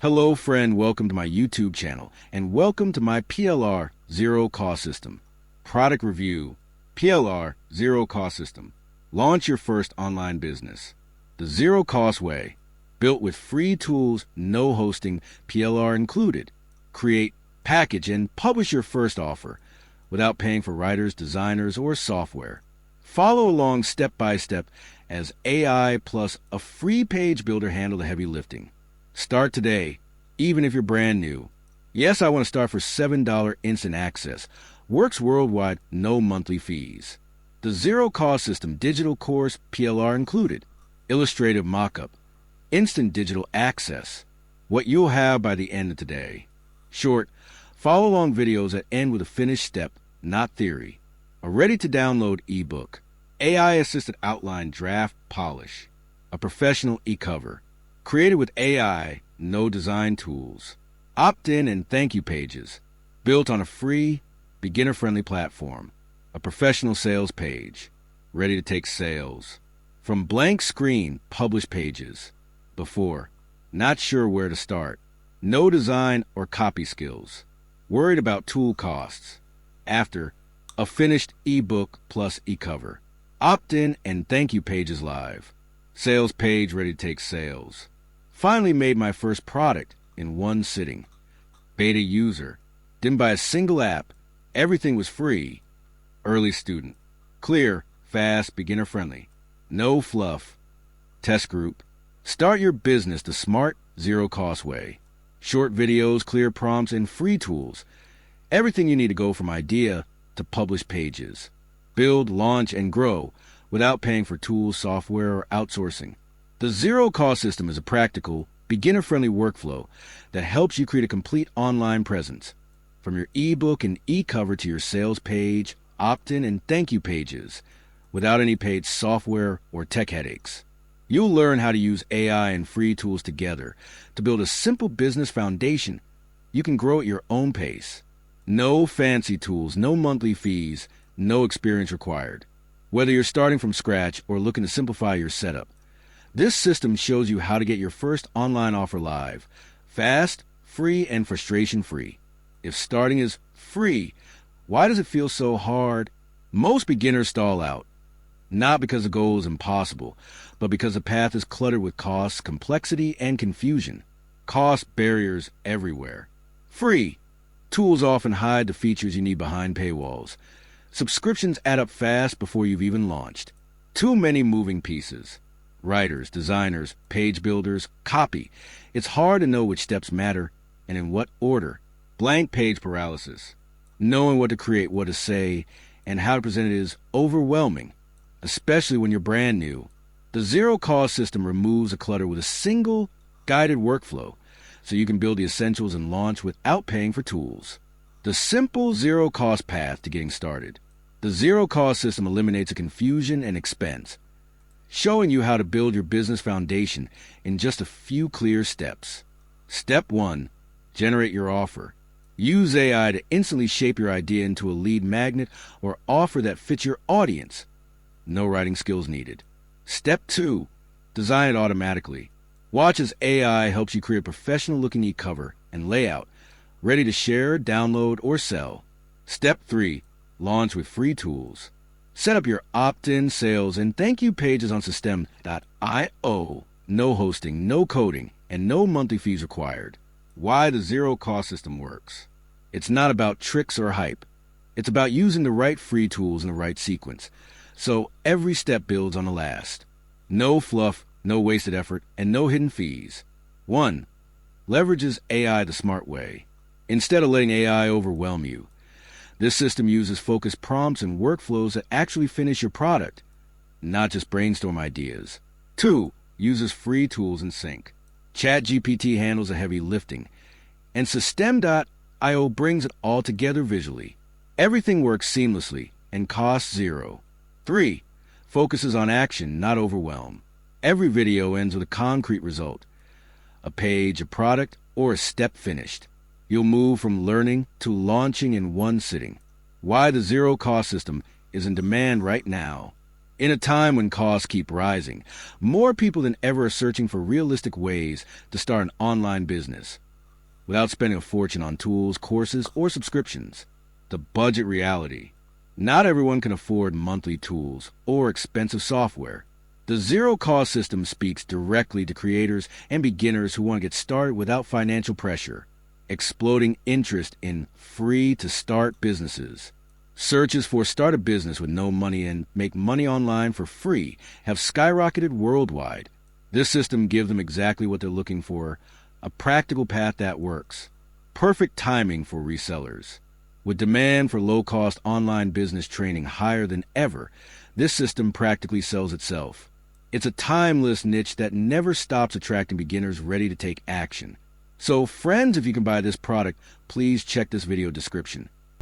Hello friend, welcome to my YouTube channel and welcome to my PLR Zero Cost System. Product Review, PLR Zero Cost System. Launch your first online business. The Zero Cost Way, built with free tools, no hosting, PLR included. Create, package, and publish your first offer without paying for writers, designers, or software. Follow along step by step as AI plus a free page builder handle the heavy lifting. Start today, even if you're brand new. Yes, I want to start for $7 instant access. Works worldwide, no monthly fees. The Zero Cost System digital course, PLR included. Illustrative mockup. Instant digital access. What you'll have by the end of today. Short, follow-along videos that end with a finished step, not theory. A ready-to-download ebook. AI-assisted outline draft polish. A professional eCover. Created with AI, no design tools. Opt-in and thank you pages. Built on a free, beginner-friendly platform. A professional sales page. Ready to take sales. From blank screen, publish pages. Before, not sure where to start. No design or copy skills. Worried about tool costs. After, a finished ebook plus eCover. Opt-in and thank you pages live. Sales page ready to take sales. Finally made my first product in one sitting. Beta user. Didn't buy a single app. Everything was free. Early student. Clear, fast, beginner-friendly. No fluff. Test group. Start your business the smart, zero-cost way. Short videos, clear prompts, and free tools. Everything you need to go from idea to publish pages. Build, launch, and grow without paying for tools, software, or outsourcing. The Zero Cost System is a practical, beginner-friendly workflow that helps you create a complete online presence. From your ebook and eCover to your sales page, opt-in, and thank you pages, without any paid software or tech headaches. You'll learn how to use AI and free tools together to build a simple business foundation you can grow at your own pace. No fancy tools, no monthly fees, no experience required. Whether you're starting from scratch or looking to simplify your setup, this system shows you how to get your first online offer live, fast, free, and frustration-free. If starting is free, why does it feel so hard? Most beginners stall out, not because the goal is impossible, but because the path is cluttered with costs, complexity, and confusion. Cost barriers everywhere. Free. Tools often hide the features you need behind paywalls. Subscriptions add up fast before you've even launched. Too many moving pieces. Writers, designers, page builders, copy. It's hard to know which steps matter and in what order. Blank page paralysis. Knowing what to create, what to say, and how to present it is overwhelming, especially when you're brand new. The Zero Cost System removes the clutter with a single guided workflow, so you can build the essentials and launch without paying for tools. The simple zero-cost path to getting started. The Zero Cost System eliminates the confusion and expense, showing you how to build your business foundation in just a few clear steps. Step 1. Generate your offer. Use AI to instantly shape your idea into a lead magnet or offer that fits your audience. No writing skills needed. Step 2. Design it automatically. Watch as AI helps you create a professional-looking eCover and layout, ready to share, download, or sell. Step 3. Launch with free tools. Set up your opt-in, sales, and thank you pages on System.io. No hosting, no coding, and no monthly fees required. Why the Zero Cost System works. It's not about tricks or hype. It's about using the right free tools in the right sequence, so every step builds on the last. No fluff, no wasted effort, and no hidden fees. 1. Leverages AI the smart way. Instead of letting AI overwhelm you, this system uses focused prompts and workflows that actually finish your product, not just brainstorm ideas. 2. Uses free tools in sync. ChatGPT handles the heavy lifting, and System.io brings it all together visually. Everything works seamlessly and costs zero. 3. Focuses on action, not overwhelm. Every video ends with a concrete result, a page, a product, or a step finished. You'll move from learning to launching in one sitting. Why the Zero Cost System is in demand right now. In a time when costs keep rising, more people than ever are searching for realistic ways to start an online business without spending a fortune on tools, courses, or subscriptions. The budget reality. Not everyone can afford monthly tools or expensive software. The zero-cost system speaks directly to creators and beginners who want to get started without financial pressure. Exploding interest in free-to-start businesses. Searches for start a business with no money and make money online for free have skyrocketed worldwide. This system gives them exactly what they're looking for, a practical path that works. Perfect timing for resellers. With demand for low-cost online business training higher than ever, this system practically sells itself. It's a timeless niche that never stops attracting beginners ready to take action. So friends, if you can buy this product, please check this video description.